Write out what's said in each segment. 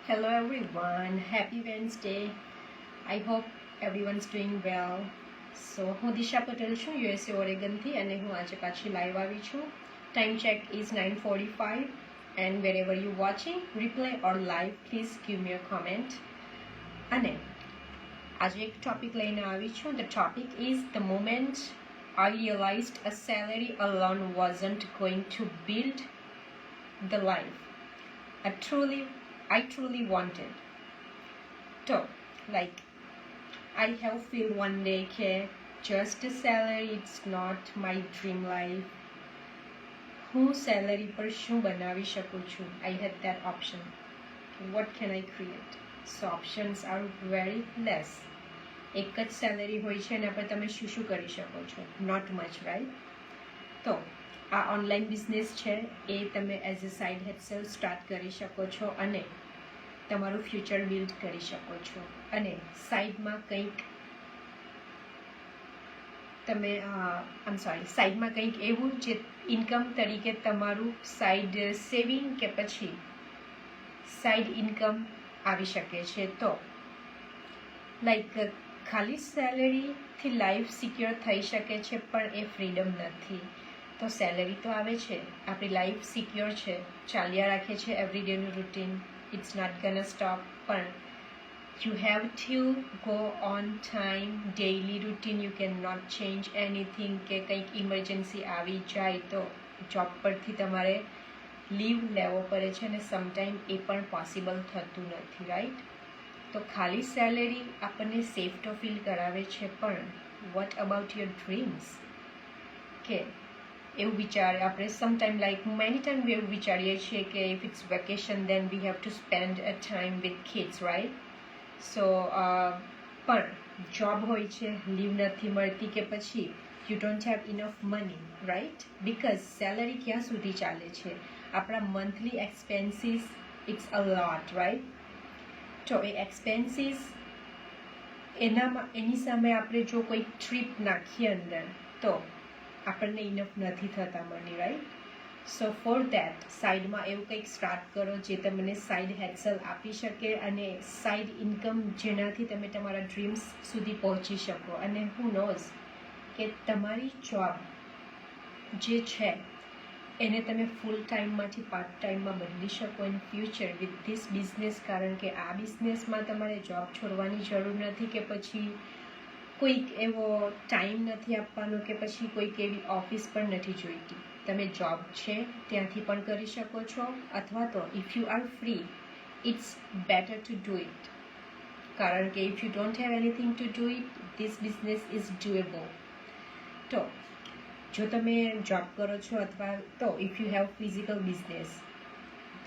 Hello everyone, happy Wednesday. I hope everyone's doing well. So હું દિશા પટેલ છું USA ઓરેગનથી અને હું આજે પાછી લાઈવ આવી છું. Time check is 9:45 and wherever you're watching, replay or live, please give me a comment. અને આજે એક ટોપિક લઈને આવી છું. The topic is the moment I realized a salary alone wasn't going to build the life I truly wanted. So, like, I have feel one day that just a salary, it's not my dream life. હું salary પર શું બનાવી શકું છું? I had that option. What can I create? So options are very less. એક જ salary હોય છે એના પર તમે શું કરી શકો છો? Not much, right? તો આ ઓનલાઈન બિઝનેસ છે એ તમે as a side hassle start કરી શકો છો અને તમારું ફ્યુચર બિલ્ડ કરી શકો છો. અને સાઈડમાં કંઈક તમે સાઈડમાં કંઈક એવું જે ઇન્કમ તરીકે તમારું સાઈડ સેવિંગ કે પછી સાઈડ ઇન્કમ આવી શકે છે. તો લાઈક ખાલી સેલેરીથી લાઈફ સિક્યોર થઈ શકે છે પણ એ ફ્રીડમ નથી. તો સેલેરી તો આવે છે, આપણી લાઈફ સિક્યોર છે, ચાલ્યા રાખે છે એવરીડેનું routine, it's not gonna stop. પણ you have to go on time, daily routine, you can not change anything. કે કંઈક ઇમરજન્સી આવી જાય તો જોબ પરથી તમારે લીવ લેવો પડે છે અને સમટાઈમ એ પણ પોસિબલ થતું નથી, રાઈટ? તો ખાલી સેલેરી આપણને સેફ તો ફીલ કરાવે છે પણ વોટ અબાઉટ યોર ડ્રીમ્સ? કે એવું વિચારે આપણે સમટાઈમ લાઈક મેની ટાઈમ એવું વિચારીએ છીએ કે if it's vacation then we have to spend a time with kids, right? So પણ જોબ હોય છે, લીવ નથી મળતી કે પછી you don't have enough money, right? Because salary ક્યાં સુધી ચાલે છે? આપણા monthly expenses it's a lot, right? તો એ એક્સપેન્સીસ એની સામે આપણે જો કોઈ ટ્રીપ નાખીએ અંદર તો આપણને ઇનફ નથી થતા money, right? So for that સાઈડમાં એવું કંઈક સ્ટાર્ટ કરો જે તમને સાઈડ હેસલ આપી શકે અને સાઈડ ઇન્કમ જેનાથી તમે તમારા ડ્રીમ્સ સુધી પહોંચી શકો. અને હુ નોઝ કે તમારી જોબ જે છે એને તમે ફૂલ ટાઈમમાંથી પાર્ટ ટાઈમમાં બદલી શકો in future with this business. કારણ કે આ બિઝનેસમાં તમારે જોબ છોડવાની જરૂર નથી કે પછી કોઈક એવો ટાઈમ નથી આપવાનો કે પછી કોઈક એવી ઓફિસ પણ નથી જોઈતી. તમે જોબ છે ત્યાંથી પણ કરી શકો છો અથવા તો if you are free it's better to do it. કારણ કે if you don't have anything to do it this business is doable. તો જો તમે જોબ કરો છો અથવા તો if you have physical business,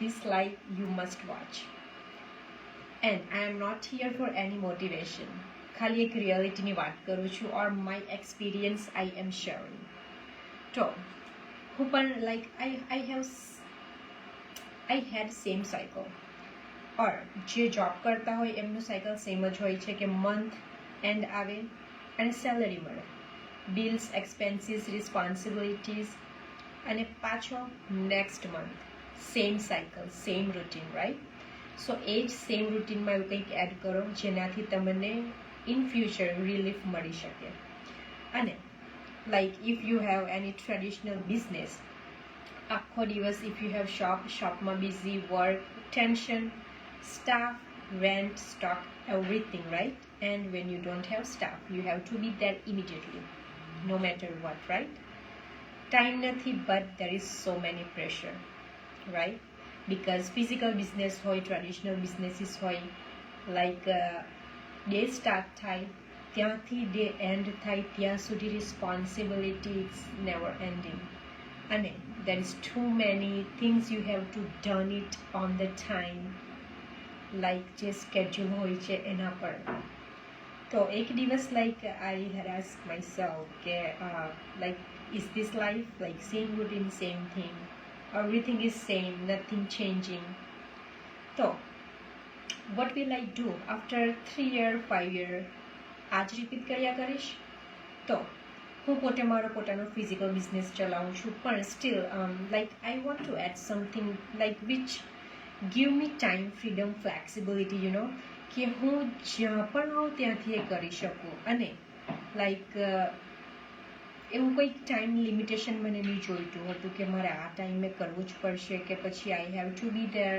this life you must watch. And I am not here for any motivation. ખાલી એક રિયાલિટીની વાત કરું છું or my experience I am sharing. તો હું પણ like I head same cycle. ઓર જે જોબ કરતા હોય એમનું સાયકલ સેમ જ હોય છે કે મંથ એન્ડ આવે અને સેલરી મળે, બિલ્સ, એક્સપેન્સીસ, રિસ્પોન્સિબિલિટીઝ અને પાછો next month same cycle, same routine, right? So એ જ સેમ રૂટીનમાં એવું કંઈક એડ કરો જેનાથી તમને ઇન ફ્યુચર રિલીફ મળી શકે. અને like if you have any traditional business, આખો દિવસ ઇફ યુ હેવ શોપમાં busy, work, tension, staff, rent, stock, everything, right? And when you don't have staff, you have to be there immediately, no matter what, right? Time નથી, but there is so many pressure, right? Because physical business હોય, traditional businesses હોય, like day start થાય ત્યાંથી day and થાય ત્યાં સુધી responsibility it's never ending. અને there is too many things you have to done it on the time, like જે schedule હોય છે એના પર. તો એક દિવસ like I had ask myself કે like is this life like same routine, same thing, everything is same, nothing changing. તો what will I do after 3 year, 5 year? આ જ રિપીટ કર્યા કરીશ? તો હું પોતે મારો પોતાનો ફિઝિકલ બિઝનેસ ચલાવું છું પણ still like I want to add something like which give me time, freedom, flexibility, કે હું જ્યાં પણ હોઉં ત્યાંથી એ કરી શકું. અને લાઈક એવું કંઈક ટાઈમ લિમિટેશન મને નહીં જોઈતું હતું કે મારે આ ટાઈમે કરવું જ પડશે કે પછી I have to be there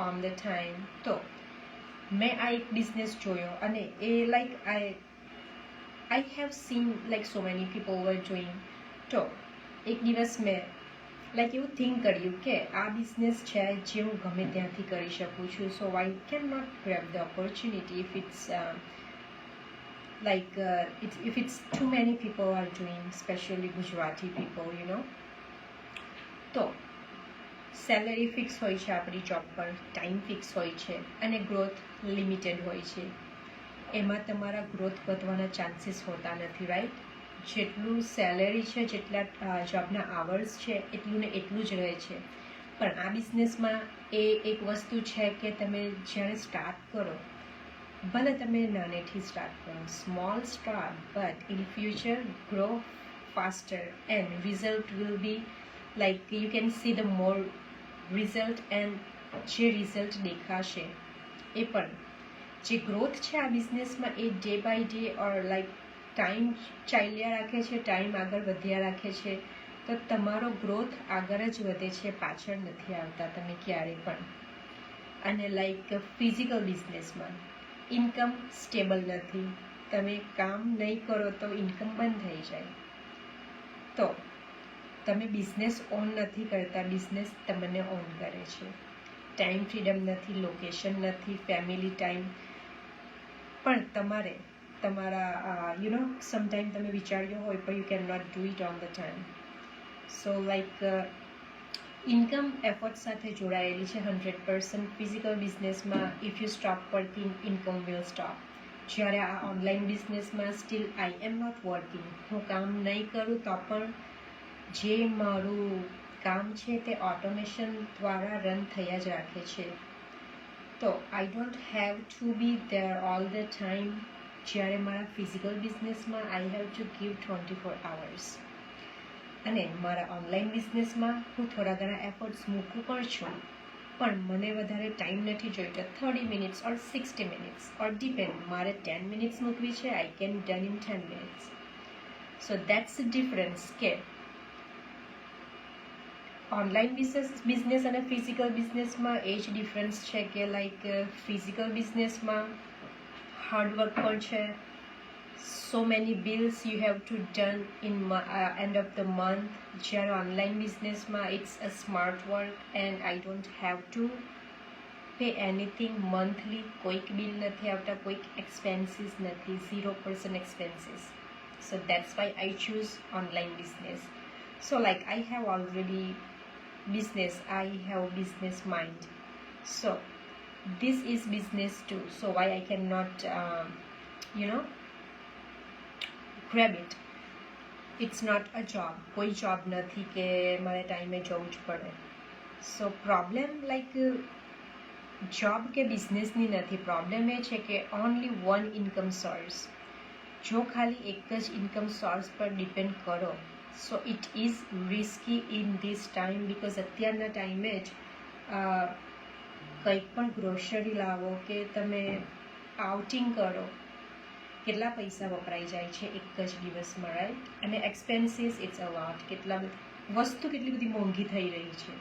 on the time. તો મેં આ એક બિઝનેસ જોયો અને એ like I have seen like so many people were doing. તો એક દિવસ મેં લાઈક એવું થિંક કર્યું કે આ બિઝનેસ છે જે હું ગમે ત્યાંથી કરી શકું છું. So I can not grab the opportunity if it's too many people are doing, especially Gujarati people, તો સેલરી ફિક્સ હોય છે આપણી જોબ પર, ટાઈમ ફિક્સ હોય છે અને ગ્રોથ લિમિટેડ હોય છે. એમાં તમારા ગ્રોથ વધવાના ચાન્સીસ હોતા નથી, રાઈટ? જેટલું સેલેરી છે, જેટલા જોબના આવર્સ છે, એટલું ને એટલું જ રહે છે. પણ આ બિઝનેસમાં એ એક વસ્તુ છે કે તમે જ્યારે સ્ટાર્ટ કરો, ભલે તમે નાનેથી સ્ટાર્ટ કરો, small start, but in future grow faster and result will be like you can see the more result. And જે રિઝલ્ટ દેખાશે એ પણ જે ગ્રોથ છે આ બિઝનેસમાં એ day by day or like time ચાલ્યા રાખે છે, ટાઈમ આગળ વધ્યા રાખે છે. તો તમારો ગ્રોથ આગળ જ વધે છે, પાછળ નથી આવતા તમે ક્યારેય પણ. અને લાઈક ફિઝિકલ બિઝનેસમાં ઇન્કમ સ્ટેબલ નથી. તમે કામ નહીં કરો તો ઇન્કમ બંધ થઈ જાય. તો તમે બિઝનેસ ઓન નથી કરતા, બિઝનેસ તમને ઓન કરે છે. ટાઈમ ફ્રીડમ નથી, લોકેશન નથી, ફેમિલી ટાઈમ પણ તમારે તમારા સમટાઈમ તમે વિચાર્યો હોય પણ you can not do it on the time. So like income effort સાથે જોડાયેલી છે 100%. ફિઝિકલ બિઝનેસમાં if you stop working, income will stop. જ્યારે આ ઓનલાઈન બિઝનેસમાં still I am not working, હું કામ નહીં કરું તો પણ જે મારું કામ છે તે ઓટોમેશન દ્વારા રન થયા જ રાખે છે. તો I don't have to be there all the time. જ્યારે મારા ફિઝિકલ બિઝનેસમાં I have to give 24 hours. અને મારા ઓનલાઈન બિઝનેસમાં હું થોડા ઘણા એફર્ટ્સ મૂકું પણ છું, પણ મને વધારે ટાઈમ નથી જોઈતો. 30 minutes ઓર 60 minutes ઓર ડિપેન્ડ, મારે 10 minutes મૂકવી છે, I can done in 10 minutes. So that's the difference કે ઓનલાઈન બિઝનેસ અને ફિઝિકલ બિઝનેસમાં એ જ ડિફરન્સ છે કે લાઈક ફિઝિકલ બિઝનેસમાં હાર્ડવર્ક પણ છે. So many bills you have to done in end of the month. જ્યારે ઓનલાઈન બિઝનેસમાં it's a smart work and I don't have to pay anything monthly. કોઈક બિલ નથી આવતા, કોઈક એક્સપેન્સીસ નથી, 0% expenses. So that's why I choose online business. So like I have already business, I have business mind. So this is business too. So why I cannot grab it. It's not a job. કોઈ job નથી કે મારે ટાઈમે જવું જ પડે. સો problem like job કે બિઝનેસની નથી. પ્રોબ્લેમ એ છે કે ઓનલી વન ઇન્કમ સોર્સ. જો ખાલી એક જ ઇન્કમ સોર્સ પર ડિપેન્ડ કરો, so it is risky in this time. Because અત્યારના ટાઈમે જ કંઈક પણ ગ્રોસરી લાવો કે તમે આઉટિંગ કરો, કેટલા પૈસા વપરાઈ જાય છે એક જ દિવસમાં, રાઈટ? અને એક્સપેન્સીસ ઇટ્સ અ લોટ. વસ્તુ કેટલી બધી મોંઘી થઈ રહી છે.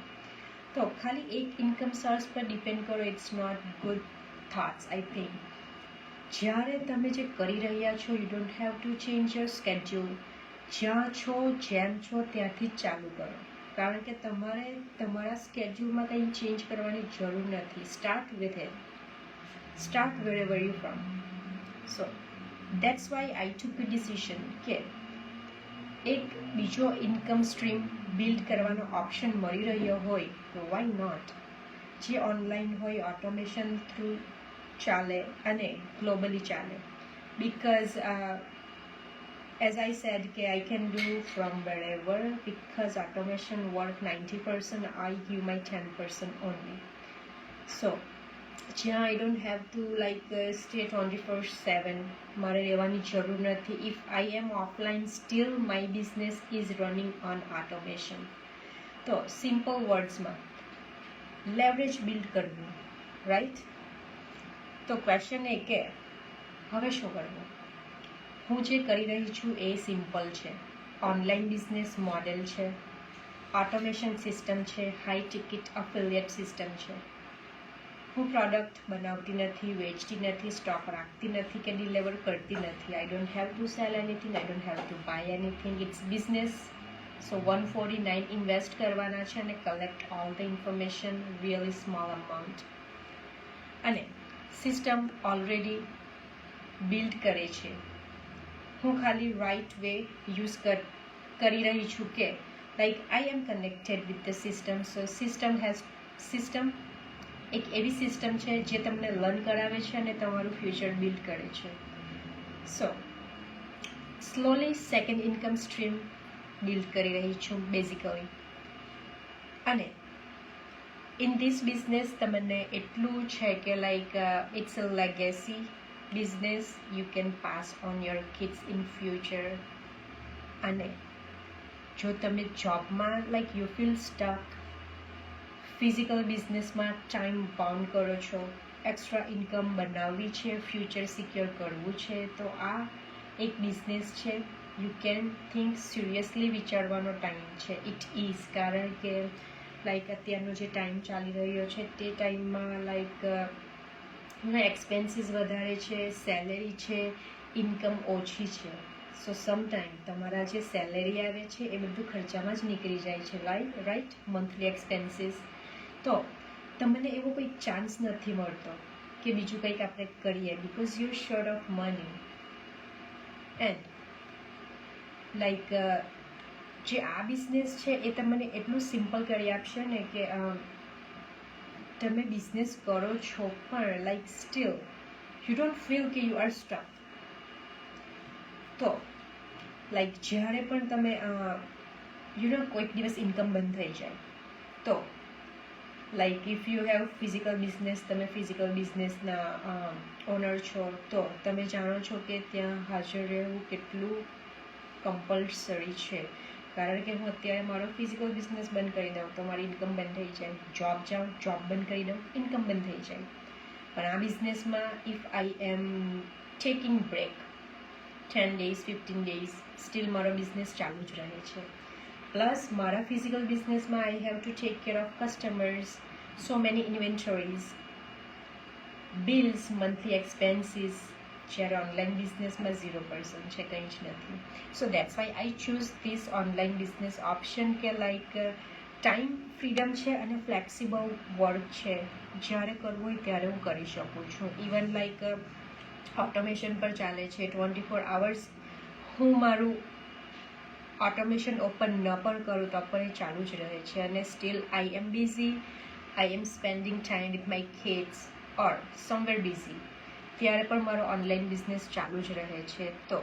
તો ખાલી એક ઇન્કમ સોર્સ પર ડિપેન્ડ કરો, it's not good thoughts I think. જ્યારે તમે જે કરી રહ્યા છો, you don't have to change your schedule. જ્યાં છો, જેમ છો ત્યાંથી જ ચાલુ કરો. કારણ કે તમારે તમારા સ્કેડ્યુલમાં કંઈ ચેન્જ કરવાની જરૂર નથી. Start with it. Start વેરેવર you from. So that's why I took the decision કે એક બીજો ઇન્કમ સ્ટ્રીમ બિલ્ડ કરવાનો ઓપ્શન મળી રહ્યો હોય તો વાય નોટ. જે ઓનલાઈન હોય, ઓટોમેશન થ્રુ ચાલે અને ગ્લોબલી ચાલે. બિકોઝ as I said કે I can do from wherever, because automation work 90%, I give my 10% only. So જ્યાં I don't have to like stay 24/7, મારે રહેવાની જરૂર નથી. If I am offline, still my business is running on automation. તો simple વર્ડ્સમાં leverage build કરવું, right? તો question એ કે હવે શું કરવું? હું જે કરી રહી છું એ સિમ્પલ છે. ઓનલાઈન બિઝનેસ મોડેલ છે, ઓટોમેશન સિસ્ટમ છે, હાઈ ટિકિટ અફિલિયેટ સિસ્ટમ છે. હું પ્રોડક્ટ બનાવતી નથી, વેચતી નથી, સ્ટોક રાખતી નથી કે ડિલિવર કરતી નથી. I don't have to sell anything, I don't have to buy anything. It's business. So 149 invest કરવાના છે અને collect all the information, really small amount. અને સિસ્ટમ ઓલરેડી બિલ્ડ કરે છે. હું ખાલી રાઇટ વે યુઝ કરી રહી છું કે like I am connected with the system. So system એક એવી સિસ્ટમ છે જે તમને લર્ન કરાવે છે અને તમારું ફ્યુચર બિલ્ડ કરે છે. So slowly second income stream build કરી રહી છું બેઝિકલી. અને ઇન ધીસ બિઝનેસ તમને એટલું છે કે like it's a legacy business. You can pass on your kids in future. અને જો તમે જોબમાં like you feel stuck, physical બિઝનેસમાં ટાઈમ બાઉન્ડ કરો છો, એક્સ્ટ્રા ઇન્કમ બનાવવી છે, ફ્યુચર સિક્યોર કરવું છે, તો આ એક બિઝનેસ છે. યુ કેન થિંક સિરિયસલી, વિચારવાનો ટાઈમ છે. ઇટ ઇઝ, કારણ કે લાઈક અત્યારનો જે ટાઈમ ચાલી રહ્યો છે તે ટાઈમમાં લાઈક એક્સપેન્સીસ વધારે છે, સેલેરી છે, ઇન્કમ ઓછી છે. સો સમટાઈમ તમારા જે સેલેરી આવે છે એ બધું ખર્ચામાં જ નીકળી જાય છે, રાઈટ? Monthly expenses. તો તમને એવો કોઈ ચાન્સ નથી મળતો કે બીજું કંઈક આપણે કરીએ, because you short of money. And like જે આ બિઝનેસ છે એ તમને એટલું સિમ્પલ કરી આપશે ને કે તમે બિઝનેસ કરો છો પણ like steel you don't feel કે યુ આર સ્ટક. તો લાઈક જ્યારે પણ તમે કોઈક દિવસ ઇન્કમ બંધ થઈ જાય, તો like if you have physical business, તમે ફિઝિકલ બિઝનેસના ઓનર છો, તો તમે જાણો છો કે ત્યાં હાજર રહેવું કેટલું કમ્પલસરી છે. કારણ કે હું અત્યારે મારો ફિઝિકલ બિઝનેસ બંધ કરી દઉં તો મારી ઇન્કમ બંધ થઈ જાય. જોબ જાઉં, જોબ બંધ કરી દઉં, ઇન્કમ બંધ થઈ જાય. પણ આ બિઝનેસમાં if I am taking break 10 days, 15 days, still મારો બિઝનેસ ચાલુ જ રહે છે. પ્લસ મારા ફિઝિકલ બિઝનેસમાં I have to take care of customers, so many inventories, bills, monthly expenses. જ્યારે ઓનલાઈન બિઝનેસમાં 0% છે, કંઈ જ નથી. So that's why I choose this online business option કે લાઈક ટાઈમ ફ્રીડમ છે અને ફ્લેક્સિબલ વર્ક છે. જ્યારે કરવું હોય ત્યારે હું કરી શકું છું. ઇવન લાઈક ઓટોમેશન પર ચાલે છે 24 hours. હું મારું ઓટોમેશન ઓપન ન પણ કરું તો પણ એ ચાલુ જ રહે છે અને still I am busy, I am spending time with my kids or somewhere busy, ત્યારે પણ મારો ઓનલાઈન બિઝનેસ ચાલુ જ રહે છે. તો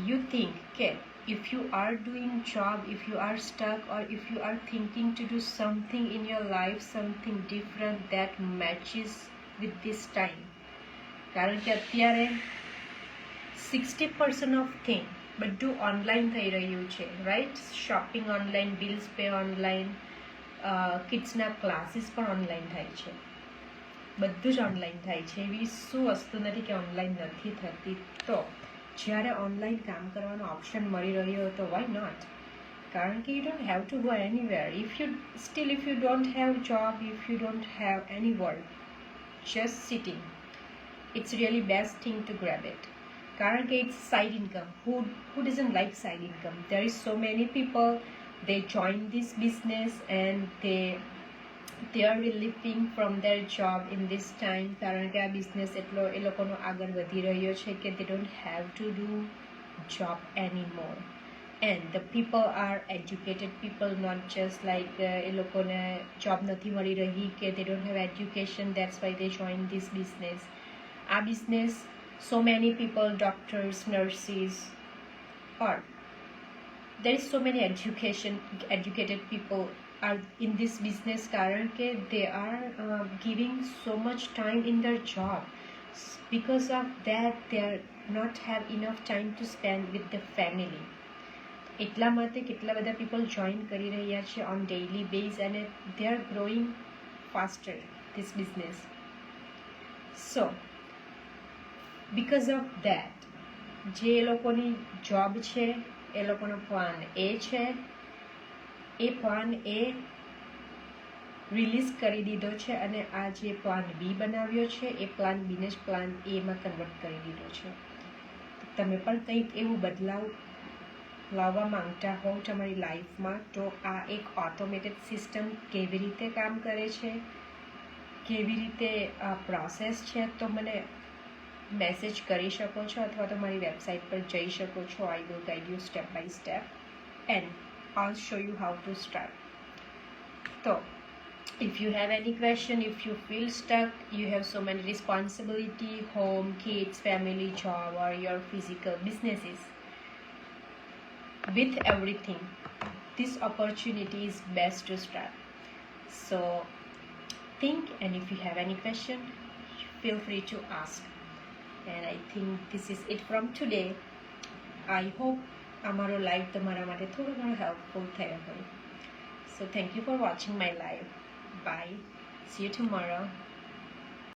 યુ થિંક કે if you are doing job, if you are stuck, or if you are thinking to do something in your life, something different that matches with this time. કારણ કે અત્યારે 60% of thing બધું online થઈ રહ્યું છે, right? Shopping online, bills pay online, કિડ્સના classes પણ online થાય છે, બધું જ ઓનલાઈન થાય છે. એવી શું વસ્તુ નથી કે ઓનલાઈન નથી થતી. તો જ્યારે ઓનલાઈન કામ કરવાનો ઓપ્શન મળી રહ્યો તો વાય નોટ? કારણ કે you don't have to go anywhere. If you don't have job, if you don't have any work, just sitting, it's really best thing to grab it. કારણ કે it's side income. who doesn't like side income? There is so many people, they join this business and they are relieving from their job in this time. કારણ કે આ business એટલો એ લોકોનો આગળ વધી રહ્યો છે કે they don't have to do job anymore. And the people are educated people, not just like એ લોકોને જોબ નથી મળી રહી કે they don't have education, that's why they join this business. આ business so many people, doctors, nurses, or there is so many educated people are in this business કારણ કે they are giving so much time in their job. Because of that they are not have enough time to spend with the family. એટલા માટે કેટલા બધા people join કરી રહ્યા છે on daily basis અને they are growing faster this business. So because of that, જે લોકોની જોબ છે એ લોકોનો પ્લાન એ છે, એ પ્લાન એ રિલીઝ કરી દીધો છે અને આ જે પ્લાન બી બનાવ્યો છે એ પ્લાન બીને જ પ્લાન એમાં કન્વર્ટ કરી દીધો છે. તમે પણ કંઈક એવું બદલાવ લાવવા માંગતા હોવ તમારી લાઈફમાં, તો આ એક ઓટોમેટેડ સિસ્ટમ કેવી રીતે કામ કરે છે, કેવી રીતે આ પ્રોસેસ છે, તો મને મેસેજ કરી શકો છો અથવા તો મારી વેબસાઇટ પર જઈ શકો છો. I will guide you step by step and I'll show you how to start. So if you have any question, if you feel stuck, you have so many responsibility, home, kids, family, job, or your physical businesses, with everything, this opportunity is best to start. So think, and if you have any question, feel free to ask. And I think this is it from today. I hope અમારો live તમારા માટે થોડો ઘણો helpful થયો હોય. So thank you for watching my live. Bye. See you tomorrow.